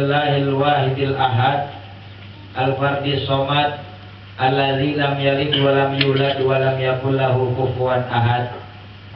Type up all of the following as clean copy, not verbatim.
Allahil wahidil ahad al-fardis somad alladzi lam yalid wa lam yulad wa lam yakul lahu kufuwan ahad.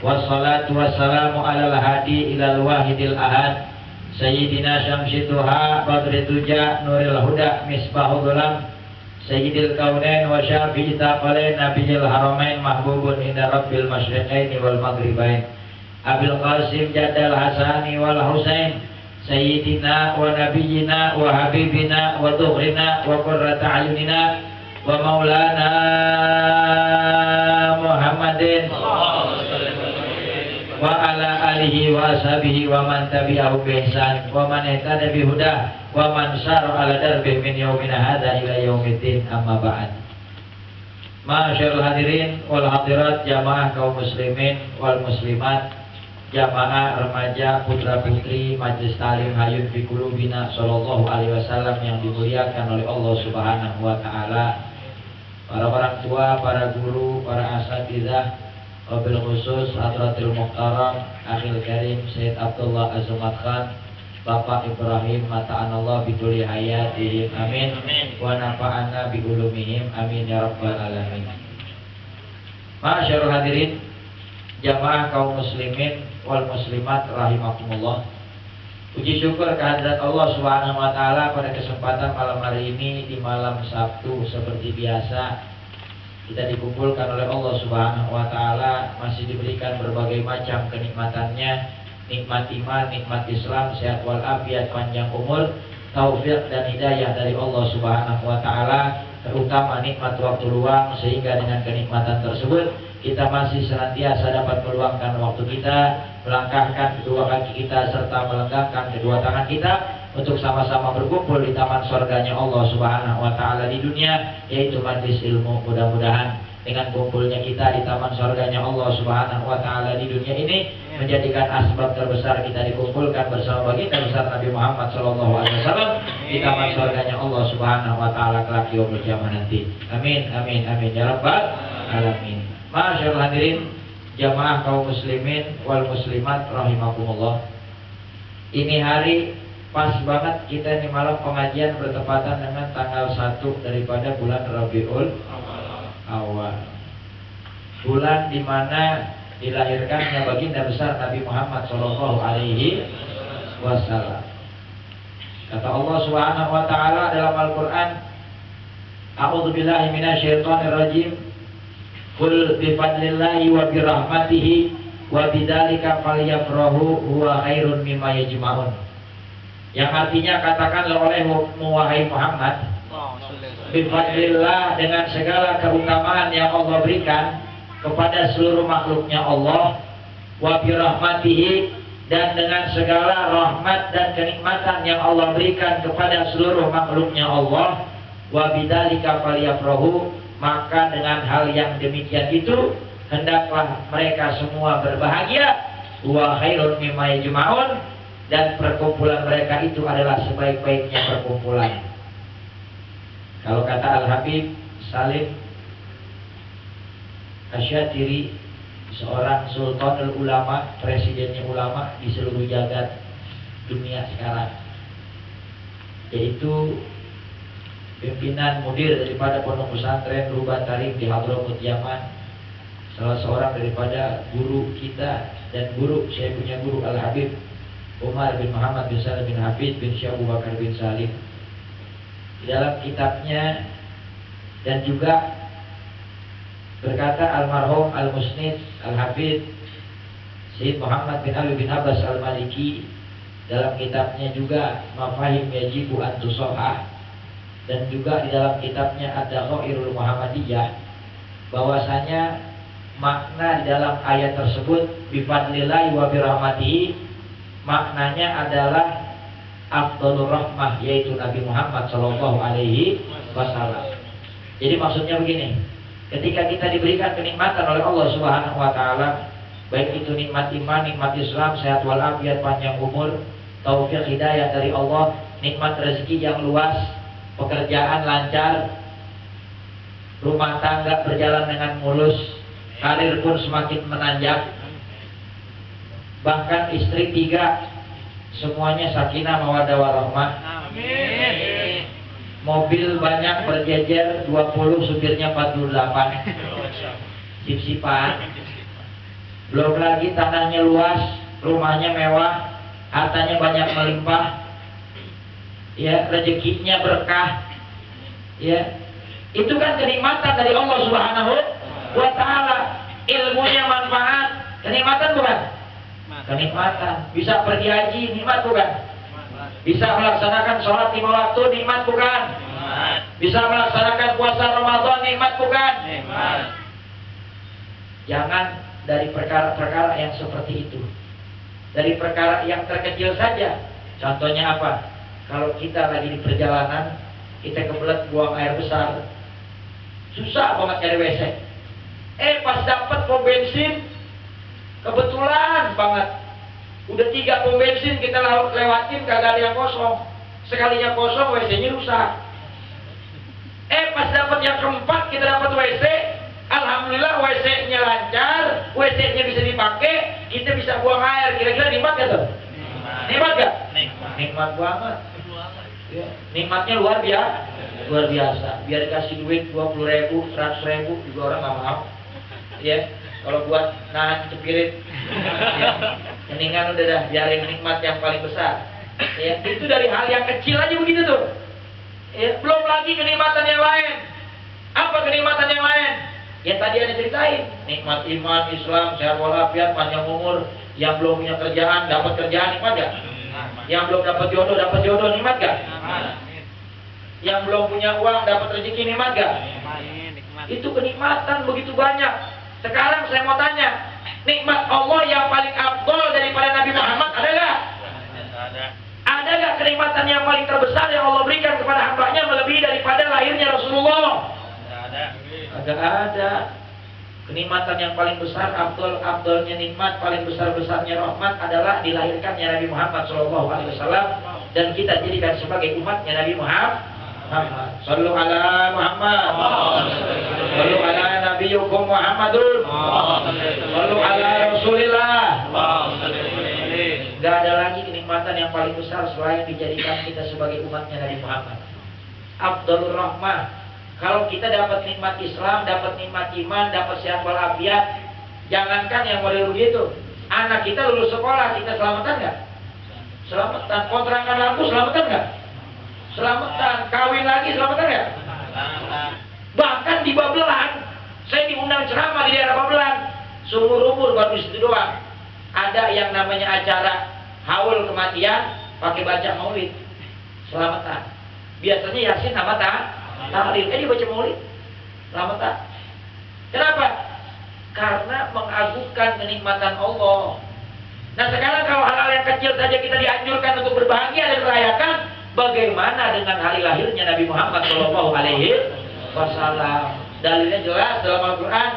Wassalatu wassalamu alal hadi ilal wahidil ahad sayyidina syamsi duha badri tuja nuril huda misbahul ulam sayyidil kaunain wa syafi'i taqalain nabiyil haramain mahbubun inda rabbil masyriqaini wal maghribain abil qasim jadal hasani wal husain sayyidina wa nabiyyina wa habibina wa dhuhrina wa qurrata ayunina wa maulana Muhammadin wa ala alihi wa ashabihi wa man tabi'ahu bi ihsan wa man ihtada bi huda wa man sara ala darbi min yaumina hadza ila yaumiddin, amma ba'd. Ma'asyiral hadirin wal hadirat, jamaah kaum muslimin wal muslimat, jamaah remaja putra putri Majelis Talim Hayun fi Qulubina sallallahu alaihi wasallam yang dimuliakan oleh Allah Subhanahu wa taala, para orang tua, para guru, para asatidzah, wabil khusus Hadratil Muhtaram Akhil Karim Sayyid Abdullah Azumat Khan, Bapak Ibrahim mata'anallah biduli hayatihim, amin, wa nafa'ana bi ulumihim, amin ya rabbal alamin. Ma'asyarul hadirin, jamaah kaum muslimin wal muslimat rahimakumullah. Puji syukur kehadirat Allah Subhanahu wa taala pada kesempatan malam hari ini di malam Sabtu seperti biasa kita dikumpulkan oleh Allah Subhanahu wa taala, masih diberikan berbagai macam kenikmatannya, nikmat iman, nikmat Islam, sehat wal afiat, panjang umur, taufik dan hidayah dari Allah Subhanahu wa taala, terutama nikmat waktu luang, sehingga dengan kenikmatan tersebut kita masih senantiasa dapat meluangkan waktu kita, melangkahkan kedua kaki kita serta melenggangkan kedua tangan kita untuk sama-sama berkumpul di taman surganya Allah Subhanahu wa taala di dunia, yaitu majlis ilmu. Mudah-mudahan dengan kumpulnya kita di taman surganya Allah Subhanahu wa taala di dunia ini menjadikan asbab terbesar kita dikumpulkan bersama baginda besar Nabi Muhammad sallallahu alaihi wasallam di taman surganya Allah Subhanahu wa taala kelak yaumul qiyamah nanti. Amin amin amin ya rabbal alamin. Ma'asyiral hadirin, jamaah kaum muslimin wal muslimat rahimakumullah. Ini hari pas banget kita ini malam pengajian bertepatan dengan tanggal 1 daripada bulan Rabiul Awal, bulan dimana dilahirkannya baginda besar Nabi Muhammad sallallahu alaihi wasallam. Kata Allah Subhanahu wa taala dalam Al-Qur'an, a'udzubillahi minasyaitonir rajim, qul bifadlillahi wa birahmatihi wa bidzalika falyafrahu huwa khairun mimma yajma'un. Yang artinya, katakanlah olehmu wahai Muhammad, bifadlillah, dengan segala keutamaan yang Allah berikan kepada seluruh makhluknya Allah, wa birahmatihi, dan dengan segala rahmat dan kenikmatan yang Allah berikan kepada seluruh makhluknya Allah, wa bidzalika falyafrahu, maka dengan hal yang demikian itu hendaklah mereka semua berbahagia, wa khairun mimma yajma'un, dan perkumpulan mereka itu adalah sebaik-baiknya perkumpulan. Kalau kata Al-Habib Salim Asyatiri, seorang sultanul ulama, presidennya ulama di seluruh jagat dunia sekarang, yaitu pimpinan mudir daripada pondok pesantren Ruban Tarim di Hadramut Yaman, salah seorang daripada guru kita dan guru, saya punya guru Al-Habib Umar bin Muhammad bin Salim bin Hafid bin Syekh Abu Bakar bin Salim. Di dalam kitabnya, dan juga berkata almarhum Al-Musnid Al-Hafid Syed Muhammad bin Ali bin Abbas Al-Maliki dalam kitabnya juga Mafahim Yajibu Antusohah, dan juga di dalam kitabnya Ad-Dakhairul Muhammadiyah, bahwasanya makna di dalam ayat tersebut bifadlillahi wa birahmatihi, maknanya adalah afdhalur rahmah, yaitu Nabi Muhammad sallallahu alaihi wasallam. Jadi maksudnya begini, ketika kita diberikan kenikmatan oleh Allah Subhanahu wa taala, baik itu nikmat iman, nikmat Islam, sehat wal afiat, panjang umur, taufik hidayah dari Allah, nikmat rezeki yang luas, pekerjaan lancar, rumah tangga berjalan dengan mulus, karir pun semakin menanjak, bahkan istri 3 semuanya sakinah mawaddah warahmah, Amin. Mobil banyak berjejer 20, supirnya 48. Sip-sipan. Belum lagi tanahnya luas, rumahnya mewah, hartanya banyak melimpah. Ya, rezekinya berkah. Ya. Itu kan kenikmatan dari Allah Subhanahu wa taala. Ilmunya manfaat, kenikmatan bukan? Kenikmatan. Bisa pergi haji, nikmat bukan? Bisa melaksanakan sholat 5 waktu, nikmat bukan? Bisa melaksanakan puasa Ramadan, nikmat bukan? Jangan dari perkara-perkara yang seperti itu. Dari perkara yang terkecil saja. Contohnya apa? Kalau kita lagi di perjalanan, kita kebelet buang air besar, susah banget cari WC. Pas dapat pom bensin, kebetulan banget. Udah 3 pom bensin kita lewatin, kagak ada yang kosong. Sekalinya kosong, WC-nya rusak. Pas dapat yang keempat, kita dapat WC. Alhamdulillah WC-nya lancar, WC-nya bisa dipakai, kita bisa buang air. Kira-kira nikmat gak tuh? Nikmat gak? Nikmat banget. Ya. Nikmatnya luar biasa. Biar dikasih duit 20.000, 100.000 juga orang nggak mau. Ya, kalau buat nahan cepirit, ya, mendingan udah dah biarin nikmat yang paling besar. Ya, itu dari hal yang kecil aja begitu tuh. Ya, belum lagi kenikmatan yang lain. Apa kenikmatan yang lain? Ya tadi ada ceritain, nikmat iman, Islam, sehat walafiat, panjang umur. Yang belum punya kerjaan, dapat kerjaan, nikmat gak? Yang belum dapat jodoh, nikmat gak? Yang belum punya uang, dapat rezeki, nikmat gak? Itu kenikmatan begitu banyak. Sekarang saya mau tanya, nikmat Allah yang paling afdol daripada Nabi Muhammad ada gak? Ada gak kenikmatan yang paling terbesar yang Allah berikan kepada hambanya melebihi daripada lahirnya Rasulullah? Agak ada. Kenikmatan yang paling besar, abdolnya nikmat, paling besar-besarnya rahmat adalah dilahirkannya Nabi Muhammad SAW, dan kita jadikan sebagai umatnya Nabi Muhammad. Sallu ala Muhammad. Sallu ala nabiyukum Muhammadun. Sallu ala Rasulillah. Gak ada lagi kenikmatan yang paling besar selain dijadikan kita sebagai umatnya Nabi Muhammad. Abdul Rahmah. Kalau kita dapat nikmat Islam, dapat nikmat iman, dapat sehat walafiat, jangankan yang model begitu. Anak kita lulus sekolah, kita selamatan nggak? Selamatan. Kontrakan lampu, selamatan nggak? Selamatan. Kawin lagi, selamatan nggak? Bahkan di Babelan, saya diundang ceramah di daerah Babelan, seumur umur baru di situ doang. Ada yang namanya acara haul kematian, pakai baca maulid, selamatan. Biasanya Yasin sama tahlil, dibaca maulid, selamatan. Kenapa? Karena mengagungkan kenikmatan Allah. Nah sekarang kalau hal-hal yang kecil saja kita dianjurkan untuk berbahagia dan merayakan, bagaimana dengan hari lahirnya Nabi Muhammad SAW? Dalilnya jelas dalam Al-Quran,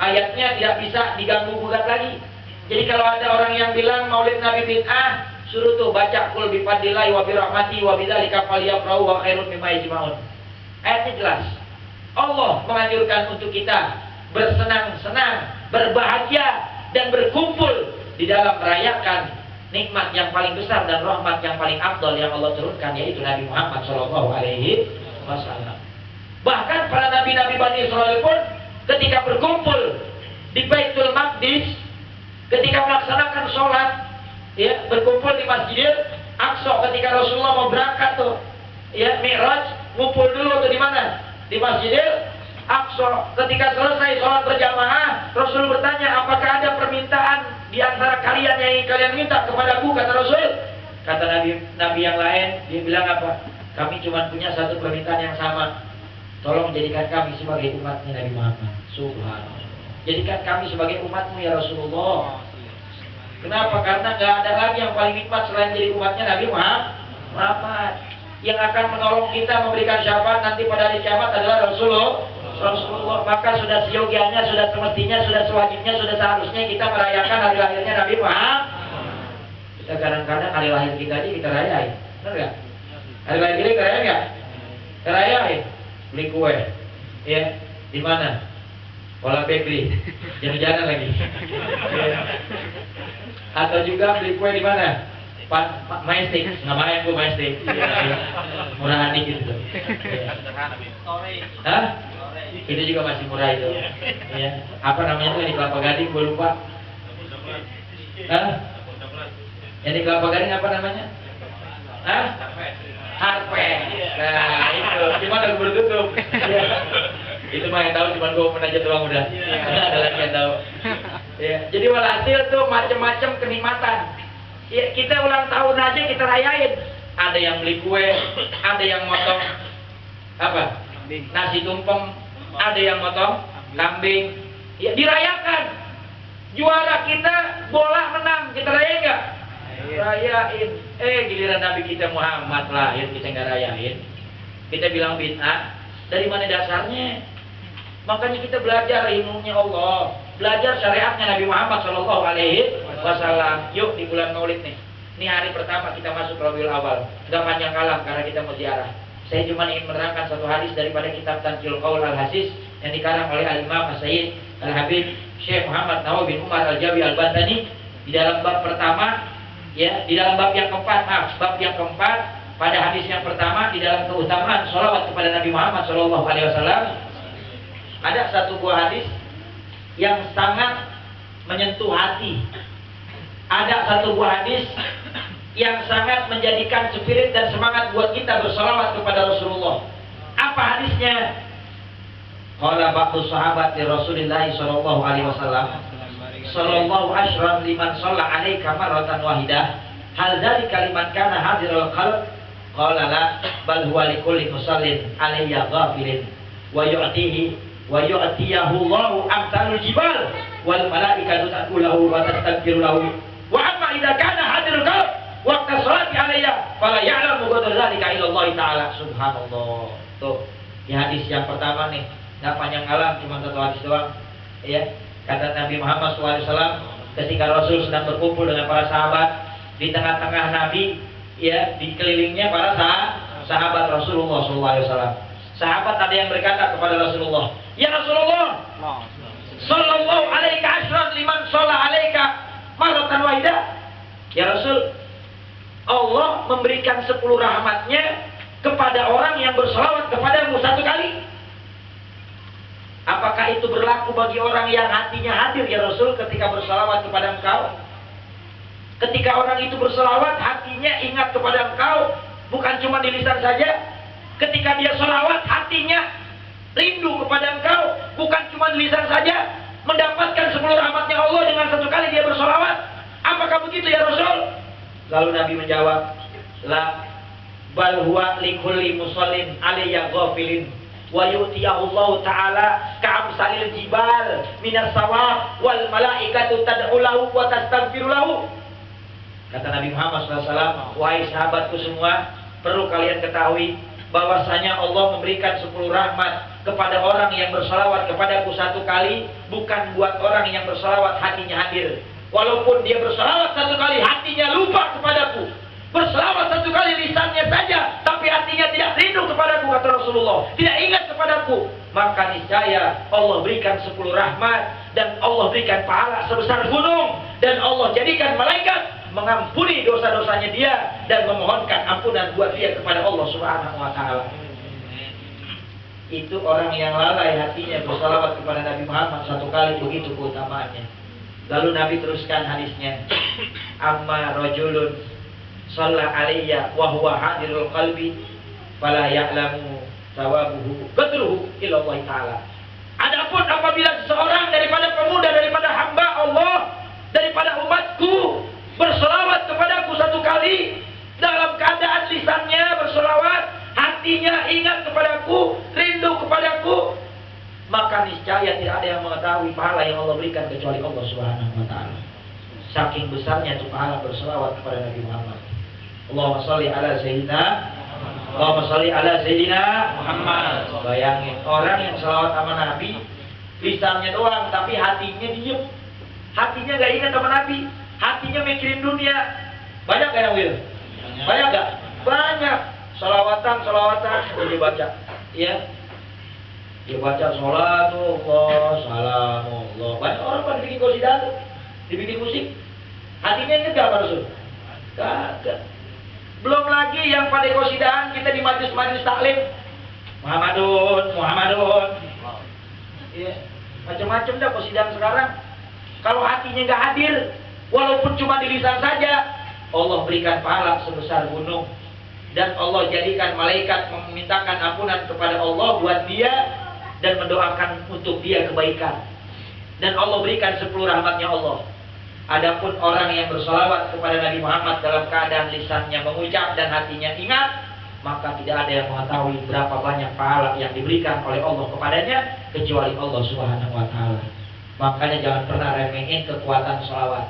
ayatnya tidak bisa diganggu gugat lagi. Jadi kalau ada orang yang bilang maulid Nabi bid'ah, suruh tuh baca qul bi fadlillahi wa bi rahmati wa bidzalika falyafrahu wa khairun mimma yajma'un. Ayatnya jelas. Allah menganjurkan untuk kita bersenang-senang, berbahagia, dan berkumpul di dalam merayakan nikmat yang paling besar dan rahmat yang paling afdal yang Allah turunkan, yaitu Nabi Muhammad SAW. Bahkan para nabi-nabi Bani Israel pun ketika berkumpul di Baitul Maqdis, ketika melaksanakan sholat, ya, berkumpul di Masjidil Aqsa, ketika Rasulullah mau berangkat tuh, ya, Mi'raj, ngumpul dulu tuh di mana? Di Masjidil Aqsa. Ketika selesai sholat berjamaah, Rasul bertanya, apakah ada permintaan di antara kalian yang ingin kalian minta kepadaku? Kata Rasul. Kata nabi yang lain, dia bilang apa? Kami cuma punya satu permintaan yang sama. Tolong jadikan kami sebagai umatnya Nabi Muhammad. Subhanallah. Jadikan kami sebagai umatmu ya Rasulullah. Kenapa? Karena gak ada lagi yang paling nikmat selain jadi umatnya Nabi Muhammad. Yang akan menolong kita, memberikan syafaat nanti pada hari kiamat adalah Rasulullah. Maka sudah seyogianya, sudah semestinya, sudah sewajibnya, sudah seharusnya kita merayakan hari lahirnya Nabi Muhammad. Kita kadang-kadang hari lahir kita aja kita rayain, benar gak? Hari lahir kita rayain gak? Kita rayain, beli kue, ya, di mana? Pola bakery, jangan-jangan lagi. Ya. Atau juga beli kue di mana? Majestic, nggak main gue Majestic. Ya. Murahan dikit itu. Ya. Hah? Itu juga masih murah itu. Ya. Apa namanya tuh di Kelapa Gading? Gue lupa. Hah? Yang di Kelapa Gading apa namanya? Hah? Harpet. Nah itu, cuma udah bertutup. Ya. Itu mah yang tahu cuma gue menajat doang udah. Nggak ada lagi yang tahu. Ya. Jadi walhasil tuh macam-macam kenikmatan. Ya, kita ulang tahun aja kita rayain. Ada yang beli kue, ada yang motong apa? Nasi tumpeng, ada yang motong kambing. Ya dirayakan. Juara kita bola menang, kita rayain nggak? Rayain. Giliran Nabi kita Muhammad lahir kita nggak rayain. Kita bilang bid'ah. Dari mana dasarnya? Makanya kita belajar ilmunya Allah, belajar syariatnya Nabi Muhammad Shallallahu Alaihi Wasallam. Yuk di bulan Maulid nih. Ini hari pertama kita masuk Rabiul Awal. Gak panjang kalam karena kita mau ziarah. Saya cuma ingin menerangkan satu hadis daripada kitab Tanjil Qaul Al-Hasis yang dikarang oleh Al-Imam As-Sayyid Al-Habib Syekh Muhammad Nawawi bin Umar Al-Jawi Al-Bantani di dalam bab pertama, ya di dalam bab yang keempat, bab yang keempat pada hadis yang pertama di dalam keutamaan sholawat kepada Nabi Muhammad Shallallahu Alaihi Wasallam. Ada satu buah hadis yang sangat menyentuh hati. Ada satu buah hadis yang sangat menjadikan spirit dan semangat buat kita bersolawat kepada Rasulullah. Apa hadisnya? Qala ba'du sahabat Rasulullah sallallahu alaihi wasallam, sallallahu asyram liman shalla alaika marratan wahidah, hal dzalika liman kana hadirul qalb? Qala la, bal huwa likulli musallin alayya ghafilin wa yu'tihi wa yu'tiyahu Allahu amsalul jibal wal malaikatu taqulu wa tastaghfiru lahu wa amma idza kana hadirul qalb waqta sholati alayya fala ya'lamu qadra dzalika illa Allah taala. Subhanallah. Tuh, di hadis yang pertama nih, enggak panjang kalam, cuma satu hadis doang. Ya, kata Nabi Muhammad SAW ketika Rasul sedang berkumpul dengan para sahabat di tengah-tengah Nabi, ya, dikelilingnya para sahabat Rasulullah SAW. Sahabat ada yang berkata kepada Rasulullah, "Ya Rasulullah, sallallahu alaika asyran liman shalla alaika marratan wahidah." Ya Rasul, Allah memberikan 10 rahmatnya kepada orang yang berselawat kepadamu satu kali. Apakah itu berlaku bagi orang yang hatinya hadir ya Rasul ketika berselawat kepada engkau? Ketika orang itu berselawat, hatinya ingat kepada engkau, bukan cuma di lisan saja. Ketika dia selawat, hatinya rindu kepada engkau, bukan cuma di lisan saja. Mendapatkan 10 rahmatnya Allah dengan satu kali dia berselawat. Apakah begitu ya Rasul? Lalu Nabi menjawab, la, bal huwa likulli musallin alayya ghafilin wa yu'tiyahu Allah taala ka'amsalil jibal minas sawab wal malaikatu tad'u lahu wa tastaghfiru lahu. Kata Nabi Muhammad SAW, wahai sahabatku semua, perlu kalian ketahui bahwasanya Allah memberikan 10 rahmat kepada orang yang bersalawat kepadaku satu kali, bukan buat orang yang bersalawat hatinya hadir. Walaupun dia bersalawat satu kali, hatinya lupa kepadaku. Bersalawat satu kali lisannya saja, tapi hatinya tidak rindu kepadaku, kata Rasulullah, tidak ingat kepadaku. Maka niscaya Allah berikan 10 rahmat, dan Allah berikan pahala sebesar gunung, dan Allah jadikan malaikat mengampuni dosa-dosanya dia dan memohonkan ampunan buat dia kepada Allah Subhanahu wa taala. Itu orang yang lalai hatinya bersalawat kepada Nabi Muhammad satu kali, begitu keutamaannya. Lalu Nabi teruskan hadisnya, amma rajulun shalla alayya wa huwa hadirul qalbi fala ya'lamu thawabuhu qadruhu illa Allah taala. Adapun apabila seseorang daripada pemuda, daripada hamba Allah, daripada umatku berselawat kepadaku satu kali, dalam keadaan lisannya berselawat, hatinya ingat kepadaku, rindu kepadaku, maka niscaya tidak ada yang mengetahui pahala yang Allah berikan kecuali Allah Subhanahu wa taala. Saking besarnya itu pahala berselawat kepada Nabi Muhammad. Allahumma shalli ala sayyidina, Allahumma shalli ala sayyidina Muhammad. Bayangin orang yang selawat sama Nabi, lisannya doang tapi hatinya diem. Hatinya gak ingat sama Nabi, hatinya mikirin dunia. Banyak gak yang Wil? Banyak gak? Banyak. Salawatan dia baca. Ya, dia baca sholatullah, salamullah. Banyak orang pada bikin qasidah tuh, dibikin musik. Hatinya ingat gak Rasul? Kagak. Belum lagi yang pada qasidahan kita di majelis-majelis taklim. Muhammadun. Ya, macam-macam dah qasidahan sekarang. Kalau hatinya nggak hadir, walaupun cuma di lisan saja, Allah berikan pahala sebesar gunung. Dan Allah jadikan malaikat memintakan ampunan kepada Allah buat dia dan mendoakan untuk dia kebaikan. Dan Allah berikan 10 rahmatnya Allah. Adapun orang yang bersolawat kepada Nabi Muhammad dalam keadaan lisannya mengucap dan hatinya ingat, maka tidak ada yang mengetahui berapa banyak pahala yang diberikan oleh Allah kepadanya kecuali Allah Subhanahu wa taala. Makanya jangan pernah remehin kekuatan sholawat.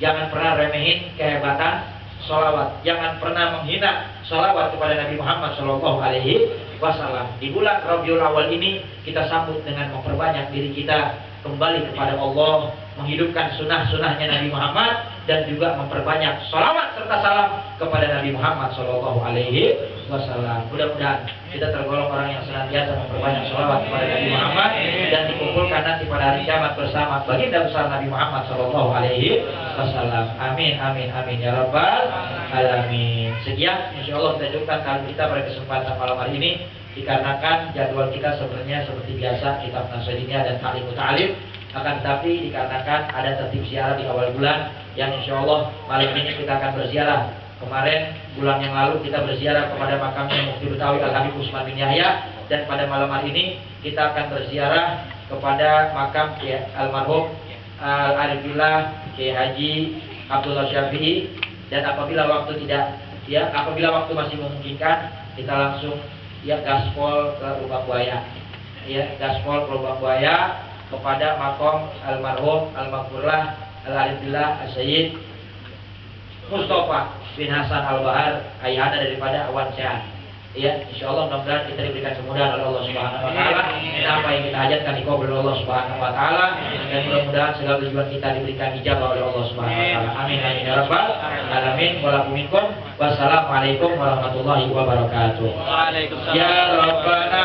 Jangan pernah remehin kehebatan sholawat. Jangan pernah menghina sholawat kepada Nabi Muhammad Shallallahu Alaihi Wasallam. Di bulan Rabiul Awal ini kita sambut dengan memperbanyak diri kita kembali kepada Allah, menghidupkan sunnah-sunnahnya Nabi Muhammad, dan juga memperbanyak sholawat serta salam kepada Nabi Muhammad Shallallahu Alaihi Wasallam. Mudah-mudahan kita tergolong orang yang senantiasa memperbanyak sholawat kepada Nabi Muhammad dan dikumpulkan nanti pada hari kiamat bersama baginda besar Nabi Muhammad Shallallahu Alaihi Wasallam. Amin, amin, amin ya rabbal alamin. Sekian, insya Allah kita cukupkan kali kita pada kesempatan malam hari ini. Dikarenakan jadwal kita sebenarnya seperti biasa kitab Nasrudiyah dan Ta'lim Muta'alim, akan tetapi dikarenakan ada tertib ziarah di awal bulan yang insya Allah malam ini kita akan berziarah. Kemarin bulan yang lalu kita berziarah kepada makamnya Mufti Betawi Al-Habib Usman bin Yahya, dan pada malam hari ini kita akan berziarah kepada makam almarhum Al-Arifillah Kiai Haji Abdullah Syafi'i. Dan apabila waktu masih memungkinkan, kita langsung gaspol ke Lubang Buaya, gaspol ke Lubang Buaya kepada makom almarhum Al-Maghfurlah Al-Arifillah As-Sayyid Mustafa bin Hasan Al-Bahar, ayahanda daripada Awan Sehat. Insya Allah mudah-mudahan kita diberikan kemudahan oleh Allah Subhanahu Wa Taala. Apa yang kita hajatkan dikabul oleh Allah Subhanahu Wa Taala, dan mudah-mudahan segala tujuan kita diberikan ijabah oleh Allah Subhanahu Wa Taala. Amin, amin ya rabbal alamin. Wassalamualaikum warahmatullahi wabarakatuh. Waalaikumsalam. Ya Rabbana